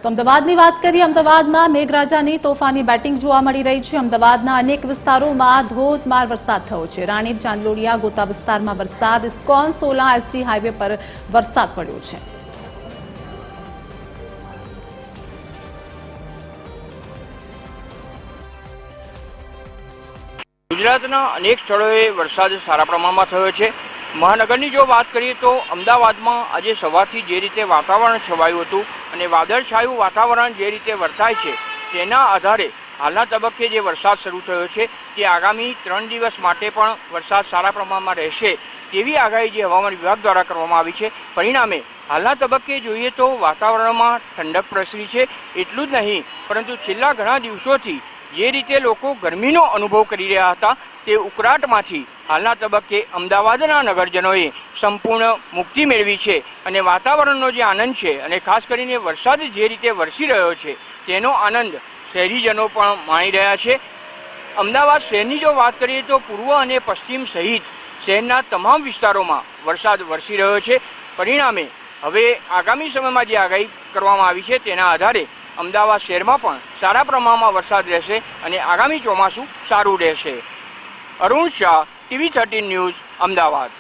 તો અમદાવાદની વાત કરીએ। અમદાવાદમાં મેઘરાજાની તોફાની બેટિંગ જોવા મળી રહી છે। અમદાવાદના અનેક વિસ્તારોમાં ધોધમાર વરસાદ થયો છે। રાણીપ, ચાંદલોડિયા, ગોતા વિસ્તારમાં વરસાદ, ઇસ્કોન, સોલા એસટી હાઈવે પર વરસાદ પડ્યો છે। ગુજરાતના અનેક સ્થળોએ વરસાદ સારા પ્રમાણમાં થયો છે। મહાનગરની જો વાત કરીએ તો અમદાવાદમાં આજે સવારથી જે રીતે વાતાવરણ છવાયું હતું અને વાદળછાયું વાતાવરણ જે રીતે વર્તાય છે તેના આધારે હાલના તબક્કે જે વરસાદ શરૂ થયો છે તે આગામી 3 દિવસ માટે પણ વરસાદ સારા પ્રમાણમાં રહેશે તેવી આગાહી જે હવામાન વિભાગ દ્વારા કરવામાં આવી છે। પરિણામે હાલના તબક્કે જોઈએ તો વાતાવરણમાં ઠંડક પ્રસરી છે। એટલું જ નહીં પરંતુ છેલ્લા ઘણા દિવસોથી જે રીતે લોકો ગરમીનો અનુભવ કરી રહ્યા હતા તે ઉકળાટમાંથી હાલના તબક્કે અમદાવાદના નગરજનોએ સંપૂર્ણ મુક્તિ મેળવી છે અને વાતાવરણનો જે આનંદ છે અને ખાસ કરીને વરસાદ જે રીતે વરસી રહ્યો છે તેનો આનંદ શહેરીજનો પણ માણી રહ્યા છે। અમદાવાદ શહેરની જો વાત કરીએ તો પૂર્વ અને પશ્ચિમ સહિત શહેરના તમામ વિસ્તારોમાં વરસાદ વરસી રહ્યો છે। પરિણામે હવે આગામી સમયમાં જે આગાહી કરવામાં આવી છે તેના આધારે અમદાવાદ શહેરમાં પણ સારા પ્રમાણમાં વરસાદ રહેશે અને આગામી ચોમાસું સારું રહેશે। Arun Shah, TV13 news, Ahmedabad.